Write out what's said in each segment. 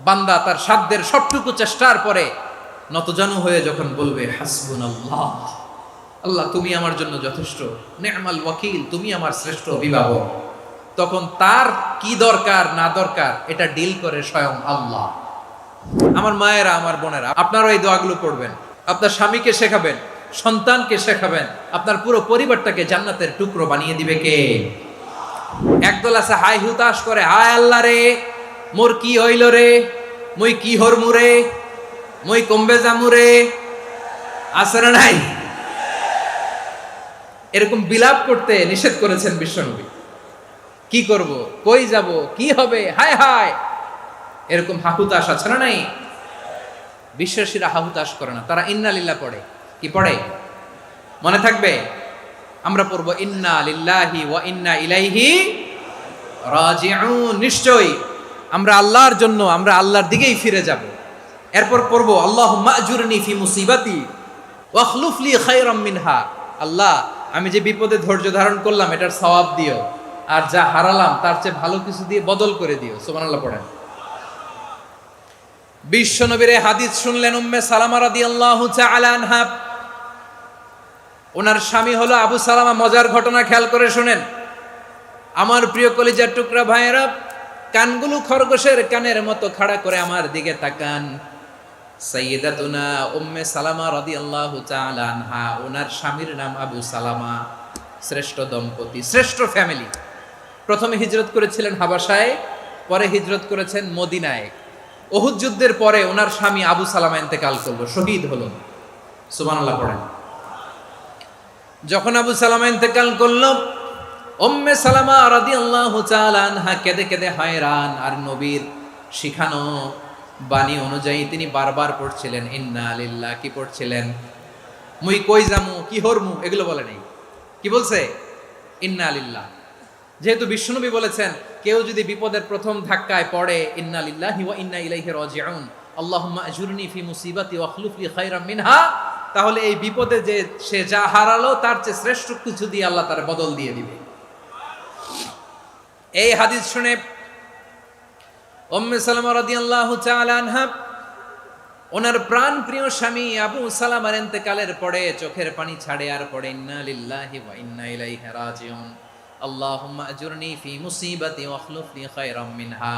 বান্দা তার সাধ্যের সবটুকু চেষ্টার পরে নতজানু হয়ে যখন বলবে হাসবুনাল্লাহ, আল্লাহ তুমি আমার জন্য যথেষ্ট, নে'মাল ওয়াকিল, তুমি আমার শ্রেষ্ঠ অভিভাবক, তখন তার কি দরকার না দরকার এটা ডিল করে স্বয়ং আল্লাহ। আমার মায়েরা, আমার বোনেরা, আপনারা এই দোয়াগুলো পড়বেন, আপনার স্বামীকে শেখাবেন, সন্তানকে শেখাবেন, আপনার পুরো পরিবারটাকে জান্নাতের টুকরো বানিয়ে দিবে কে? একদল আছে হাই হুতাশ করে, হায় আল্লাহ রে মোর কি হইল রে, মই কি হরমু রে, মই কমবে জামু রে, আছে না নাই? এরকম বিলাপ করতে নিষেধ করেছেন বিশ্বনবী। কি করব, কই যাব, কি হবে, হায় হায়, এরকম হাহুতাশ আছে না নাই? বিশ্বাসীরা হাহুতাশ করে না, তারা ইন্না লিল্লাহ পড়ে। কি পড়ে মনে থাকবে? আমরা পড়ব ইন্না লিল্লাহি ওয়া ইন্না ইলাইহি রাজিউন। নিশ্চয়ই আমরা আল্লাহর জন্য, আমরা আল্লাহর দিকেই ফিরে যাব। এরপর পড়ব আল্লাহুম্মা আজুরনি ফি মুসিবাতি ওয়া আখলুফ লি খায়রাম মিনহা। আল্লাহ, আমি যে বিপদে ধৈর্য ধারণ করলাম এটার সওয়াব দিও, আর যা হারালাম তার চেয়ে ভালো কিছু দিয়ে বদল করে দিও। সুবহানাল্লাহ পড়েন। বিশ্বনবীর হাদিস শুনলেন উম্মে সালামা রাদিয়াল্লাহু তাআলা আনহা। ওনার স্বামী হলো আবু সালামা। মজার ঘটনা খেয়াল করে শুনেন আমার প্রিয় কলিজার টুকরা ভাইয়েরা। কানগুলো খরগোশের কানের মতো খাড়া করে আমার দিকে তাকান। সাইয়্যিদাতুনা উম্মে সালামা রাদিয়াল্লাহু তাআলা আনহা, ওনার স্বামীর নাম আবু সালামা। শ্রেষ্ঠ দম্পতি, শ্রেষ্ঠ ফ্যামিলি। প্রথমে হিজরত করেছিলেন হাবাসায়, পরে হিজরত করেছেন মদিনায়। উহুদ যুদ্ধের পরে ওনার স্বামী আবু সালামা ইন্তেকাল করলো, শহীদ হলো। সুবহানাল্লাহ পড়েন। যখন আবু সালামা ইন্তেকাল করলো, উম্মে সালামা রাদিয়াল্লাহু তাআলা আনহা কেঁদে কেঁদে হয়রান। আর নবীর শিখানো বাণী অনুযায়ী তিনি বারবার পড়ছিলেন ইন্না লিল্লাহ। কি পড়ছিলেন? মুই কই জামু, কি হরমু, এগুলো বলে নেই। কি বলছে? ইন্না লিল্লাহ। যেহেতু বিশ্বনবী বলেছেন কেউ যদি বিপদের প্রথম ধাক্কায় পড়ে ইন্না লিল্লাহি ওয়া ইন্না ইলাইহি রাজিউন, আল্লাহুম্মা আজুরনি ফি মুসিবাতি ওয়া আখলুফ লি খায়রাম মিনহা, তাহলে এই বিপদে যে সে যা হারালো তার চেয়ে শ্রেষ্ঠ কিছু দিয়ে আল্লাহ তার বদল দিয়ে দিবে। এই হাদিস শুনে উম্মে সালামা রাদিয়াল্লাহু তাআলা আনহা ওনার প্রাণ প্রিয় স্বামী আবু সালামার ইন্তেকালের পরে চোখের পানি ছাড়ে আর পড়ে ইন্না লিল্লাহি ওয়া ইন্না ইলাইহি রাজিউন, আল্লাহুম্মা আজুরনি ফি মুসিবাতি ওয়া আখলুফ লি খায়রাম মিনহা।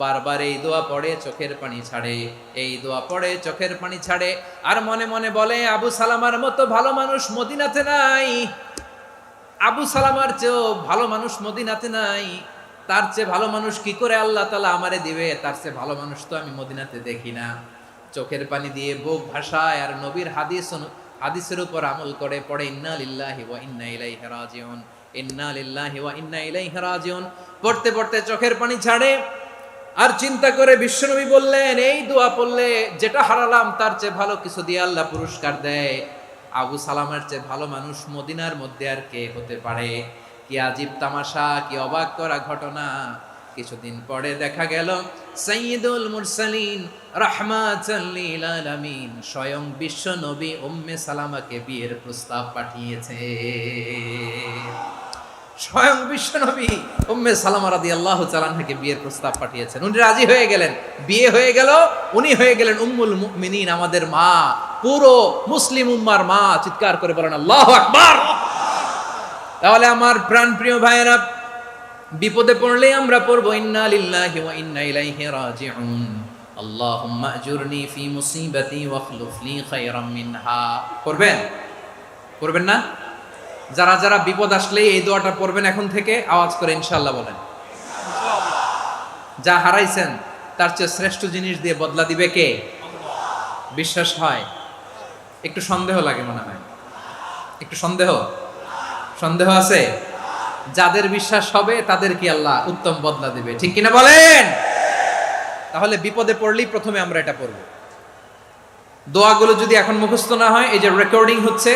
বারবার এই দোয়া পড়ে চোখের পানি ছাড়ে, এই দোয়া পড়ে চোখের পানি ছাড়ে, আর মনে মনে বলে আবু সালামার মতো ভালো মানুষ মদিনাতে নাই, আবু সালামার চেয়েও ভালো মানুষ মদিনাতে নাই, তার চেয়ে ভালো মানুষ কি করে আল্লাহ তাআলা আমারে দিবে, তার চেয়ে ভালো মানুষ তো আমি মদিনাতে দেখি না। চোখের পানি দিয়ে বুক ভাসায় আর নবীর হাদিসের উপর আমল করে পড়ে ইন্না লিল্লাহি ওয়া ইন্না ইলাইহি রাজিউন, ইন্না লিল্লাহি ওয়া ইন্না ইলাইহি রাজিউন। পড়তে পড়তে চোখের পানি ছাড়ে আর চিন্তা করে বিশ্বনবী বললেন এই দোয়া পড়লে যেটা হারালাম তার চেয়ে ভালো কিছু দিয়ে আল্লাহ পুরস্কার দেয়। আবু সালামের চেয়ে ভালো মানুষ মদিনার মধ্যে আর কে হতে পারে? কি আজীব তামাশা, কি অবাক করা ঘটনা। কিছুদিন পরে দেখা গেল সাইয়্যিদুল মুরসালিন রাহমাতাল লিল আলামিন স্বয়ং বিশ্ব নবী উম্মে সালামাকে বিয়ের প্রস্তাব পাঠিয়েছে। স্বয়ং বিশ্ব নবী উম্মে সালামা রাদিয়াল্লাহু তাআলা আনহাকে বিয়ের প্রস্তাব পাঠিয়েছেন। উনি রাজি হয়ে গেলেন, বিয়ে হয়ে গেল, উনি হয়ে গেলেন উম্মুল মুমিনিন, আমাদের মা, পুরো মুসলিম উম্মার মা। চিৎকার করে বলেন আল্লাহু আকবার। তাহলে আমার প্রাণপ্রিয় ভাইয়েরা, বিপদে পড়লে আমরা পড়বো ইন্না লিল্লাহি ওয়া ইন্না ইলাইহি রাজিউন, আল্লাহুম্মা আজুরনি ফি মুসিবাতি ওয়া আখলুফ লি খায়রাম মিনহা। করবেন? করবেন না? যারা যারা বিপদ আসলে এই দোয়াটা পড়বেন এখন থেকে আওয়াজ করে ইনশাআল্লাহ বলেন। যা হারাইছেন তার চেয়ে শ্রেষ্ঠ জিনিস দিয়ে বদলা দিবে কে? বিশ্বাস হয়? একটু সন্দেহ লাগে মনে হয়, একটু সন্দেহ আছে? যাদের বিশ্বাস হবে তাদের কি আল্লাহ উত্তম বদলা দিবে, ঠিক কিনা বলেন? তাহলে বিপদে পড়লেই প্রথমে আমরা এটা পড়ব। দোয়াগুলো যদি এখন মুখস্থ না হয়, এই যে রেকর্ডিং হচ্ছে,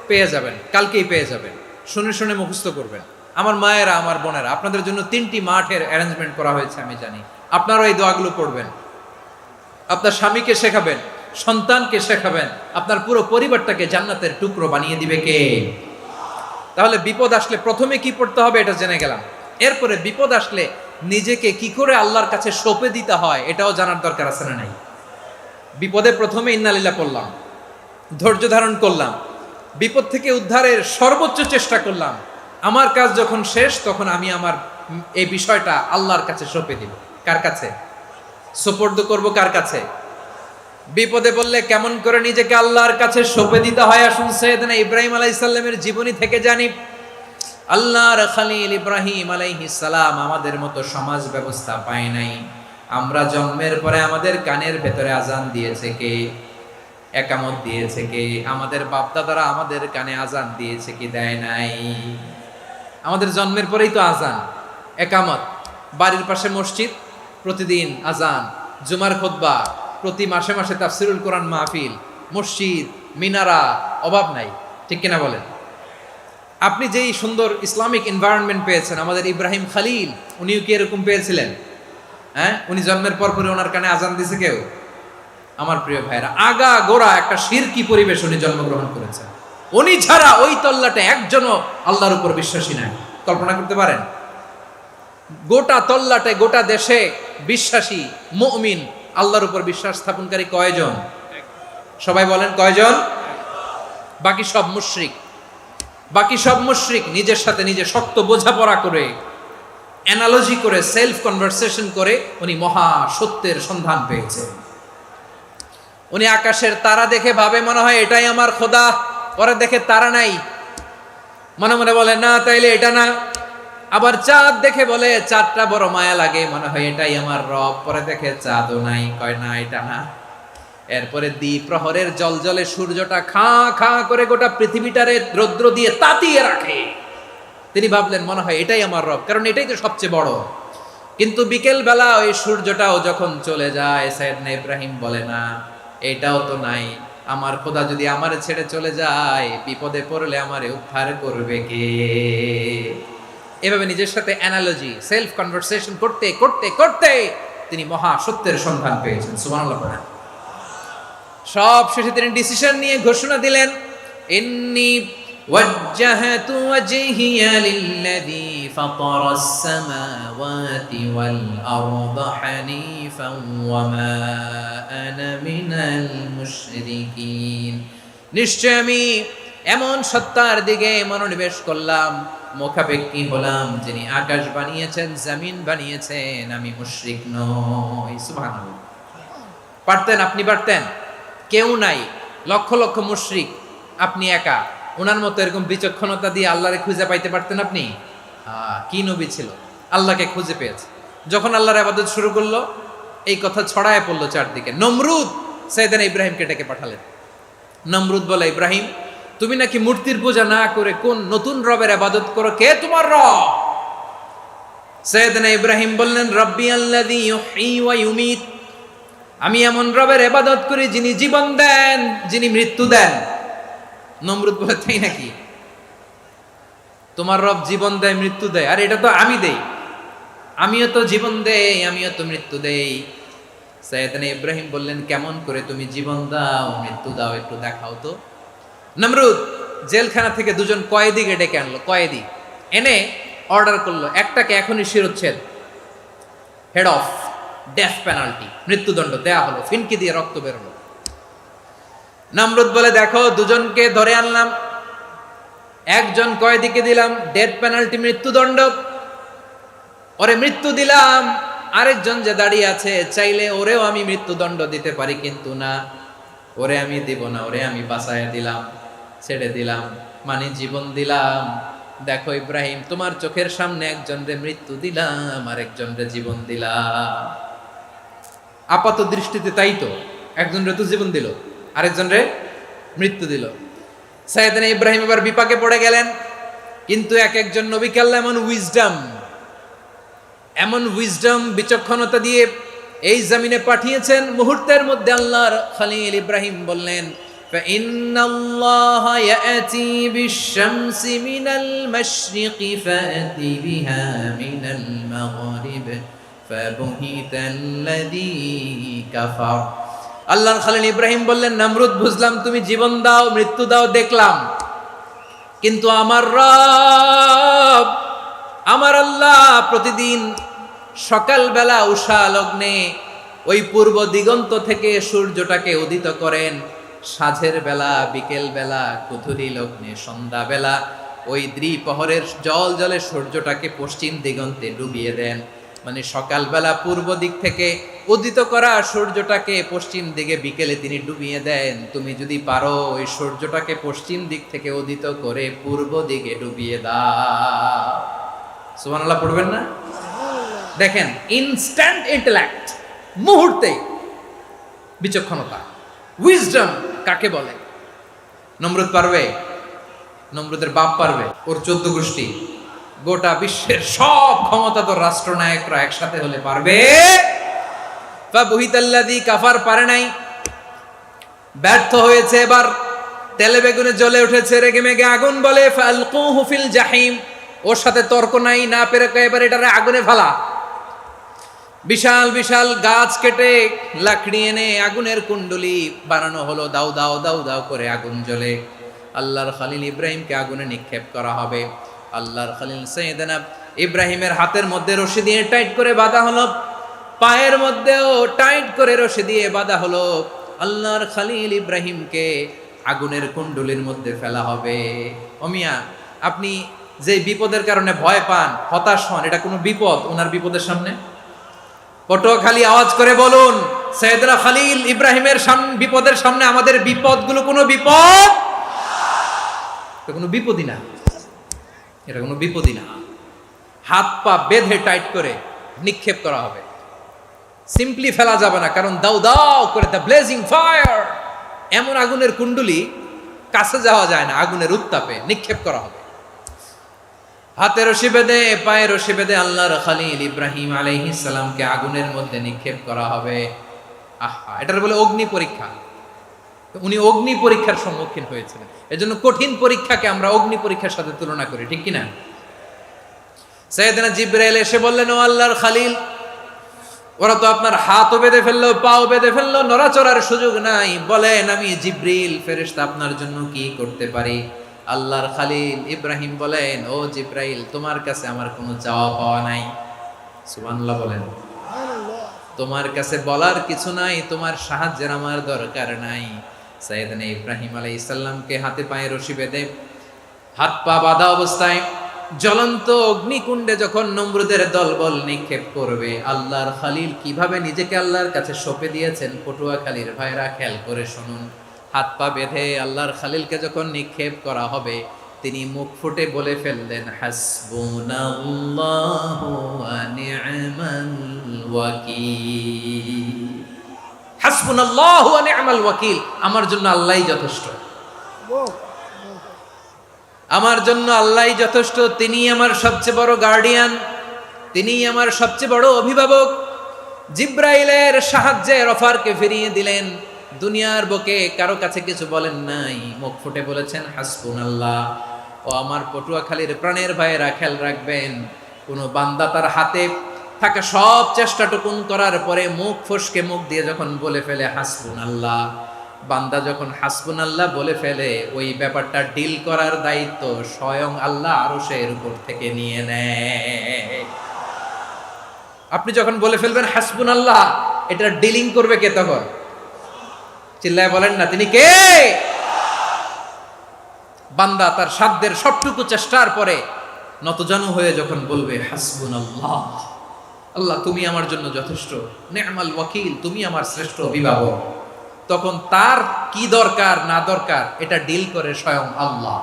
পেয়ে যাবেন, কালকেই পেয়ে যাবেন। শুনে শুনে মুখস্থ করবেন। আমার মায়েরা, আমার বোনেরা, আপনাদের জন্য 3টি মাঠের অ্যারেঞ্জমেন্ট করা হয়েছে, আমি জানি। আপনারাও এই দোয়াগুলো পড়বেন, আপনার স্বামীকে শেখাবেন, সন্তানকে শেখাবেন, আপনার পুরো পরিবারটাকে জান্নাতের টুকরো বানিয়ে দিবে কে? তাহলে বিপদ আসলে প্রথমে কি পড়তে হবে এটা জেনে গেলাম। এরপরে বিপদ আসলে নিজেকে কি করে আল্লাহর কাছে সঁপে দিতে হয় এটাও জানার দরকার আছে না নাই? বিপদে প্রথমে ইন্নালিল্লাহ পড়লাম, ধৈর্য ধারণ করলাম, বিপদ থেকে উদ্ধারের সর্বোচ্চ চেষ্টা করলাম। আমার কাজ যখন শেষ তখন আমি আমার এই বিষয়টা আল্লাহর কাছে সঁপে দিব। কার কাছে সোপর্দ করব? কার কাছে? বিপদে বললে কেমন করে নিজেকে আল্লাহর কাছে সঁপে দিতে হয় আসুন সাইয়েদনা ইব্রাহিম আলাইহিস সালামের জীবনী থেকে জানি। আল্লাহর খলিল ইব্রাহিম আলাইহিস সালাম আমাদের মতো সমাজ ব্যবস্থা পায় নাই। আমরা জন্মের পরে আমাদের কানের ভেতরে আজান দিয়েছে কে? একামত দিয়েছে কে? আমাদের বাপ দাদারা আমাদের কানে আজান দিয়েছে কি? দেয় নাই। আমাদের জন্মের পরেই তো আজান, একামত, বাড়ির পাশে মসজিদ, প্রতিদিন আজান, জুমার খুতবা, প্রতি মাসে মাসে তাফসিরুল কোরআন মাহফিল, মসজিদ, মিনারা, অভাব নাই। ঠিক কিনা বলেন? আপনি যেই সুন্দর ইসলামিক এনভায়রনমেন্ট পেয়েছেন, আমাদের ইব্রাহিম খলিল উনিও কি এরকম পেয়েছিলেন? হ্যাঁ, উনি জন্মের পর পরে ওনার কানে আজান দিছে কেউ? আমার প্রিয় ভাইরা, আগা গোড়া একটা শিরকি পরিবেশ উনি জন্মগ্রহণ করেছেন। উনি ছাড়া ওই তল্লাটে একজনও আল্লাহর উপর বিশ্বাসী নাই। কল্পনা করতে পারেন? গোটা তল্লাটে, গোটা দেশে বিশ্বাসী মুমিন, আল্লাহর উপর বিশ্বাস স্থাপনকারী কয়জন? সবাই বলেন কয়জন? বাকি সব মুশরিক। বাকি সব মুশরিক নিজের সাথে নিজে শক্ত বোঝাপড়া করে, অ্যানালজি করে, সেলফ কনভারসেশন করে উনি মহা সত্যের সন্ধান পেয়েছে। উনি আকাশের তারা দেখে ভাবে মনে হয় এটাই আমার খোদা, পরে দেখে তারা নাই, মনে মনে বলে না তাইলে এটা না। আবার চাঁদ দেখে বলে চাঁদটা বড় মায়া লাগে, মনে হয় এটাই আমার রব, পরে দেখে চাঁদও নাই, কয় না এটা না। এরপরে দ্বিপ্রহরের জলজলে সূর্যটা খাঁ খাঁ করে গোটা পৃথিবীটারে রৌদ্র দিয়ে তাতিয়ে রাখে। তিনি ভাবলেন মনে হয় এটাই আমার রব, কারণ এটাই তো সবচেয়ে বড়। কিন্তু বিকেল বেলা ওই সূর্যটাও যখন চলে যায়, সাইয়েদনা ইব্রাহিম বলে না এটাও তো নাই, আমার খোদা যদি আমারে ছেড়ে চলে যায়, বিপদে পড়লে আমারে উদ্ধার করবে কে? এভাবে নিজের সাথে অ্যানালজি, সেলফ কনভারসেশন করতে করতে করতে তিনি মহা সত্যের সন্ধান পেয়েছেন। সুবহানাল্লাহ পড়েন। সব শেষে তিনি ডিসিশন নিয়ে ঘোষণা দিলেন, ইন্নী ওয়াজ্জাহাতু ওয়াজহিয়া লিল্লাযী ফাতারাস সামাওয়াতি ওয়াল আরদা হানিফান ওয়া মা আনা মিনাল মুশরিকিন। নিশ্চয় আমি এমন সত্তার দিকে মনোনিবেশ করলাম, মুখাপেক্ষী হলাম, যিনি আকাশ বানিয়েছেন, জমিন বানিয়েছেন, আমি মুশরিক নই। সুবহানাল্লাহ। পারতেন? আপনি পারতেন? কেউ নাই, লক্ষ লক্ষ মুশরিক, আপনি একা। ওনার মতো এরকম বিচক্ষণতা দিয়ে আল্লাহরে খুঁজে পাইতে পারতেন আপনি? কি নবী ছিল, আল্লাহকে খুঁজে পেয়েছে। যখন আল্লাহর ইবাদত শুরু করলো, এই কথা ছড়ায় পড়লো চারদিকে। নমরুদ সাইয়েদনা ইব্রাহিমকে ডেকে পাঠালেন। নমরুদ বলে, ইব্রাহিম তুমি নাকি মূর্তির পূজা না করে কোন নতুন রবের ইবাদত করো, কে তোমার রব? সাইয়েদনা ইব্রাহিম বললেন, রব্বি আল্লাযী ইউহয়ী ওয়া ইউমীত, আমি এমন রবের ইবাদত করি যিনি জীবন দেন, যিনি মৃত্যু দেন। নমরুদ বলে, তাই নাকি? তোমার রব জীবন দেয়, মৃত্যু দেয়? আর এটা তো আমি দেই, আমিও তো জীবন দেই, আমিও তো মৃত্যু দেই। সাইয়েদনা ইব্রাহিম বললেন, কেমন করে তুমি জীবন দাও, মৃত্যু দাও, একটু দেখাও তো। নমরুদ জেলখানা থেকে দুজন কয়েদিকে ডেকে আনলো। কয়েদি এনে অর্ডার করলো, একটাকে এখনই শিরোচ্ছেদ, হেড অফ, ডেথ পেনাল্টি, মৃত্যুদণ্ড দেয়া হলো। ফিনকি দিয়ে রক্ত বেরোলো। নমরুদ বলে, দেখো দুজনকে ধরে আনলাম, একজন কয়েদিকে দিলাম ডেথ পেনাল্টি, মৃত্যুদণ্ড, ওরে মৃত্যু দিলাম। আরেকজন যে দাঁড়িয়ে আছে, চাইলে ওরেও আমি মৃত্যুদণ্ড দিতে পারি, কিন্তু না, ওরে আমি দিব না, ওরে আমি বাঁচায় দিলাম, ছেড়ে দিলাম, মানে জীবন দিলাম। দেখো ইব্রাহিম, তোমার চোখের সামনে একজনরে মৃত্যু দিলাম, আরেকজনরে জীবন দিলাম। আপাত দৃষ্টিতে তাই তো, একজনরে তো জীবন দিল, আরেকজনরে মৃত্যু দিল। সাইয়েদনা ইব্রাহিম এবার বিপাকে পড়ে গেলেন। কিন্তু এক একজন নবীকে আল্লাহ এমন উইজডম, বিচক্ষণতা দিয়ে এই জমিনে পাঠিয়েছেন। মুহূর্তের মধ্যে আল্লাহর খলিল ইব্রাহিম বললেন, فإن الله يأتي بالشمس من المشرق فأت بها من المغرب فبهت الذي كفر। আল্লাহর খলিল ইব্রাহিম বললেন, নমরুদ বুঝলাম তুমি জীবন দাও, মৃত্যু দাও, দেখলাম, কিন্তু আমার রব, আমার আল্লাহ প্রতিদিন সকালবেলা উষা লগ্নে ওই পূর্ব দিগন্ত থেকে সূর্যটাকে উদিত করেন, সাঁঝের বেলা, বিকেল বেলা, কুথুরি লগ্নে, সন্ধ্যা বেলা ওই দ্বিপ্রহরের জল জলে সূর্যটাকে পশ্চিম দিগন্তে ডুবিয়ে দেন। মানে সকালবেলা পূর্ব দিক থেকে উদিত করা সূর্যটাকে পশ্চিম দিকে বিকেলে তিনি ডুবিয়ে দেন। তুমি যদি পারো ওই সূর্যটাকে পশ্চিম দিক থেকে উদিত করে পূর্ব দিকে ডুবিয়ে দাও। সুবহানাল্লাহ পড়বেন না? দেখেন, ইনস্ট্যান্ট ইন্টেলেক্ট, মুহূর্তে বিচক্ষণতা, উইজডম কাকে বলে? নমরুদ পারবে? নমরুদের বাপ পারবে? ওর 14 গোষ্ঠী, গোটা বিশ্বের সব ক্ষমতাধর রাষ্ট্রনায়করা একসাথে হলে পারবে? ফাবুহিতাল্লাযী কাফার, পারে নাই, ব্যর্থ হয়েছে। এবার তেলে বেগুনে জ্বলে উঠেছে, রেগে মেগে আগুন বলে ফালকুহু ফিল জাহিম। ওর সাথে তর্ক নাই, না পেরে এবার এটারে আগুনে ফেলা। বিশাল বিশাল গাছ কেটে লাকড়ি এনে আগুনের কুণ্ডলি বানানো হলো, দাও দাও দাও দাও করে আগুন জ্বলে। আল্লাহর খলিল ইব্রাহিমকে আগুনে নিক্ষেপ করা হবে। আল্লাহর খলিল সাইয়েদনা ইব্রাহিমের হাতের মধ্যে রশি দিয়ে টাইট করে বাঁধা হলো, পায়ের মধ্যেও টাইট করে রশি দিয়ে বাঁধা হলো। আল্লাহর খলিল ইব্রাহিমকে আগুনের কুণ্ডলির মধ্যে ফেলা হবে। ও মিয়া, আপনি যে বিপদের কারণে ভয় পান, হতাশ হন, এটা কোনো বিপদ ওনার বিপদের সামনে? পটুয়াখালী আওয়াজ করে বলুন, সাইয়েদনা খলিল ইব্রাহিমের বিপদের সামনে আমাদের বিপদগুলো কোনো বিপদ? এটা কোনো বিপদই না, এটা কোনো বিপদই না। হাত পা বেঁধে টাইট করে নিক্ষেপ করা হবে, সিম্পলি ফেলা যাবে না, কারণ দাও দাও করে দ্য ব্লেজিং ফায়ার, এমন আগুনের কুণ্ডলি, কাছে যাওয়া যায় না, আগুনের উত্তাপে নিক্ষেপ করা হবে। হাতে রশি বেঁধে, পায়ে রশি বেঁধে আল্লাহর খলিল ইব্রাহিম আলাইহিস সালামকে আগুনের মধ্যে নিক্ষেপ করা হবে। আহা, এটার বলে অগ্নি পরীক্ষা। উনি অগ্নি পরীক্ষার সম্মুখীন হয়েছিলেন, এজন্য কঠিন পরীক্ষাকে আমরা অগ্নি পরীক্ষার সাথে তুলনা করি, ঠিক কিনা? সাইয়েদনা জিবরাইল এসে বললেন, ও আল্লাহর খলিল, ওরা তো আপনার হাতও বেঁধে ফেললো, পাও বেঁধে ফেললো, নড়াচড়ার সুযোগ নাই, বলেন আমি জিবরিল ফেরেশতা আপনার জন্য কি করতে পারি? আল্লাহর খলিল ইব্রাহিম বলেন, ও জিবরাইল, তোমার কাছে আমার কোনো চাওয়া পাওয়া নাই। সুবহানাল্লাহ বলেন। তোমার কাছে বলার কিছু নাই, তোমার সাহায্যের আমার দরকার নাই। সাইয়েদনা ইব্রাহিম আলাইহিস সালামকে হাতে পায়ে রশি বেঁধে, হাত পা বাঁধা অবস্থায় জ্বলন্ত অগ্নিকুণ্ডে যখন নমরুদের দলবল নিক্ষেপ করবে, আল্লাহর খলিল কিভাবে নিজেকে আল্লাহর কাছে সঁপে দিয়েছেন, পটুয়াখালীর ভাইরা খেয়াল করে শুনুন। হাত পা বেঁধে আল্লাহর খলিলকে যখন নিক্ষেপ করা হবে, তিনি মুখ ফুটে বলে ফেললেন, হাসবুনাল্লাহু ওয়া নি'মাল ওয়াকিল। হাসবুনাল্লাহু ওয়া নি'মাল ওয়াকিল, আমার জন্য আল্লাহই যথেষ্ট, আমার জন্য আল্লাহই যথেষ্ট। তিনি আমার সবচেয়ে বড় গার্ডিয়ান, তিনি আমার সবচেয়ে বড় অভিভাবক। জিব্রাইলের সাহায্যের অফারকে ফিরিয়ে দিলেন, দুনিয়ার বুকে কারো কাছে কিছু বলেন নাই, মুখ ফুটে বলেছেন হাসবুনাল্লাহ। ও আমার পটুয়াখালীর প্রাণের ভাইয়েরা, খেয়াল রাখবেন, কোনো বান্দা তার হাতে থাকা সব চেষ্টাটুকুন করার পরে মুখ ফসকে মুখ দিয়ে যখন বলে ফেলে হাসবুনাল্লাহ, বান্দা যখন হাসবুনাল্লাহ বলে ফেলে, ওই ব্যাপারটা ডিল করার দায়িত্ব স্বয়ং আল্লাহ আরশের উপর থেকে নিয়ে নেয়। আপনি যখন বলে ফেলবেন হাসবুনাল্লাহ, এটা ডিলিং করবে কে তখন? চিল্লায় বলেন না, তিনি কে? বান্দা তার সাধ্যের সবটুকু চেষ্টার পরে নতজানু হয়ে যখন বলবে হাসবুনাল্লাহ, আল্লাহ তুমি আমার জন্য যথেষ্ট, নি'মাল ওয়াকিল, তুমি আমার শ্রেষ্ঠ অভিভাবক, তখন তার কি দরকার না দরকার এটা ডিল করে স্বয়ং আল্লাহ।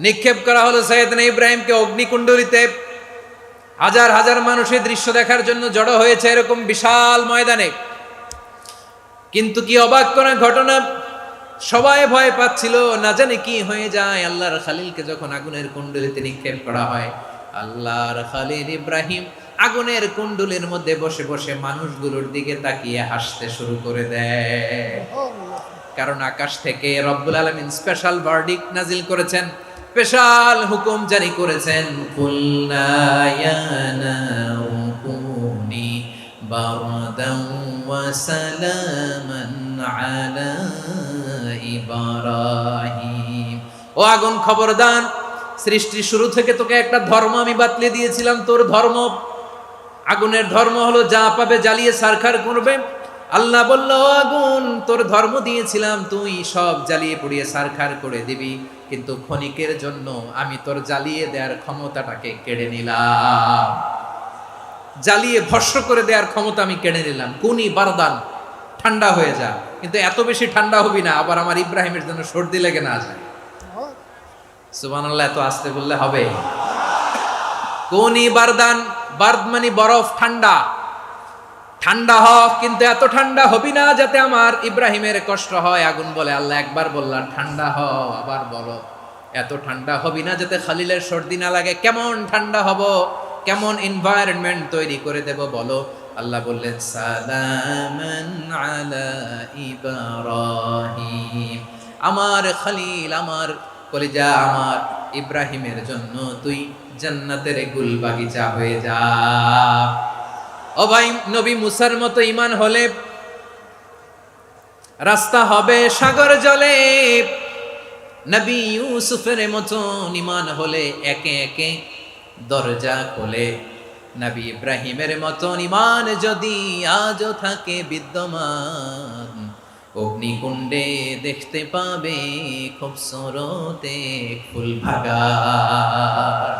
নিক্ষেপ করা হলো সাইয়েদনা ইব্রাহিমকে অগ্নিকুণ্ডলিতে। হাজার হাজার মানুষের দৃশ্য দেখার জন্য জড়ো হয়েছে এরকম বিশাল ময়দানে। কিন্তু কি অবাক করা ঘটনা, সবাই ভয় পাচ্ছিল, না জানে কি হয়ে যায়। আল্লাহর খলিলকে যখন আগুনের কুণ্ডলিতে নিক্ষেপ করা হয়, আল্লাহর খলিল ইব্রাহিম আগুনের কুণ্ডুলের মধ্যে বসে বসে মানুষগুলোর দিকে তাকিয়ে হাসতে শুরু করে দেয়। কারণ আকাশ থেকে রব্বুল আলামিন স্পেশাল ভার্ডিক্ট নাজিল করেছেন, স্পেশাল হুকুম জারি করেছেন, কুলনা ইয়া নারু কুনি বারদান ওয়া সালামান আলা ইব্রাহিম। ও আগুন, খবরদার, সৃষ্টির শুরু থেকে তোকে একটা ধর্ম আমি বাতলে দিয়েছিলাম, তোর ধর্ম আগুনের ধর্ম হলো যা পাবে জ্বালিয়ে ছারখার করবে। আল্লাহ বলল, আগুন তোর ধর্ম দিয়েছিলাম তুই সব জ্বালিয়ে পুড়িয়ে ছারখার করে দিবি, কিন্তু ক্ষণিকের জন্য আমি তোর জ্বালিয়ে দেওয়ার ক্ষমতাটাকে কেড়ে নিলাম, জ্বালিয়ে ভস্ম করে দেওয়ার ক্ষমতা আমি কেড়ে নিলাম। কুনি বারদান, ঠান্ডা হয়ে যা। কিন্তু এত বেশি ঠান্ডা হবি না আবার আমার ইব্রাহিমের জন্য সর্দি লেগে না যায়। সুবহানাল্লাহ, এত আস্তে বললে হবে? কুনি বারদান, বার্দ মানে বরফ, ঠান্ডা। ঠান্ডা হ, কিন্তু এত ঠান্ডা হবি না যাতে আমার ইব্রাহিমের কষ্ট হয়। আগুন বলে, আল্লাহ একবার বললাম ঠান্ডা হ, আবার বলো এত ঠান্ডা হবি না যাতে খালিলের সর্দি না লাগে। কেমন ঠান্ডা হব, কেমন এনভায়রনমেন্ট তৈরি করে দেব বলো। আল্লাহ বললেন, সালামান আলা ইব্রাহিম, আমার খলিল, আমার কলিজা, আমার ইব্রাহিমের জন্য তুই জান্নাতের গুল বাগিচা হয়ে যা। ও ভাই, নবী মুসার মতো ঈমান হলে রাস্তা হবে সাগর জলে, নবী ইউসুফের মতো ঈমান হলে একে একে দরজা খোলে। নবী ইব্রাহিমের মতো ঈমান যদি আজও থাকে বিদ্যমান, অগ্নিকুণ্ডে দেখতে পাবে খুবসুরতে ফুল বাগান।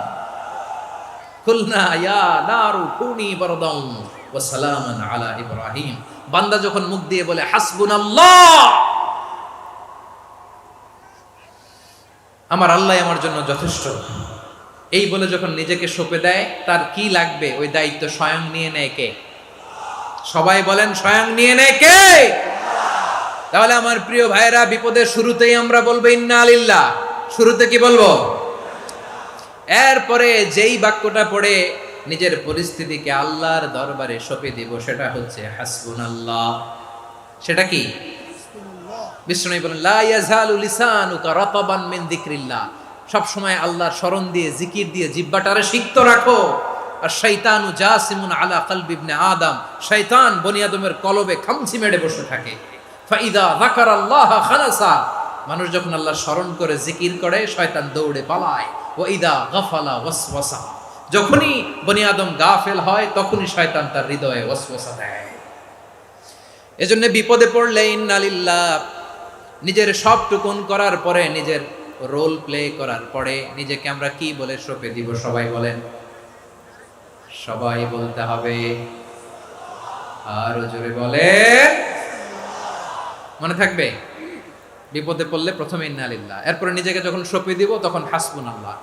কুলনা ইয়া নারু কুনি বারদান ওয়া সালামান আলা ইব্রাহিম। বান্দা যখন মুখ দিয়ে বলে হাসবুনাল্লাহ, আমার আল্লাহ আমার জন্য যথেষ্ট, এই বলে যখন নিজেকে সঁপে দেয়, তার কি লাগবে ওই দায়িত্ব স্বয়ং নিয়ে নেয় কে? সবাই বলেন, স্বয়ং নিয়ে নেয় কে? তাহলে আমার প্রিয় ভাইরা, বিপদের শুরুতেই আমরা বলবো ইন্না লিল্লাহ। শুরুতে কি বলবো? এরপরে যেই বাক্যটা পড়ে নিজের পরিস্থিতিকে আল্লাহর দরবারে সঁপে দিব, সেটা হচ্ছে হাসবুনাল্লাহ। সেটা কি? বিষ্ণু বলেন, লা ইয়াজালু লিসানুকা রাতাবান মিন যিকরিল্লাহ। সব সময় আল্লাহর স্মরণ দিয়ে, জিকির দিয়ে জিহ্বাটারে সিক্ত রাখো। আর শয়তানু জাসিমুন আলা কলবি ইবনে আদম, শয়তান বনি আদমের কলবে খামচি মেরে বসে থাকে। ফাইদা যাকারাল্লাহ খানাসা, মানুষ যখন আল্লাহর স্মরণ করে জিকির করে শয়তান দৌড়ে পালায়। ওয়াইদা গাফালা ওয়াসওয়াসা, যখনই বনি আদম গাফেল হয় তখনই শয়তান তার হৃদয়ে ওয়াসওয়াসা দেয়। এজন্য বিপদে পড়লে ইন্না লিল্লাহ, নিজের সব টুকুন করার পরে, নিজের রোল প্লে করার পরে নিজেকে আমরা কি বলে সঁপে দিব? সবাই বলেন, সবাই বলতে হবে। আরো জোরে বলে, মনে থাকবে? বিপদে পড়লে প্রথমে ইন্না লিল্লাহ, এরপরে নিজেকে যখন সঁপে দিব তখন হাসবুনাল্লাহ।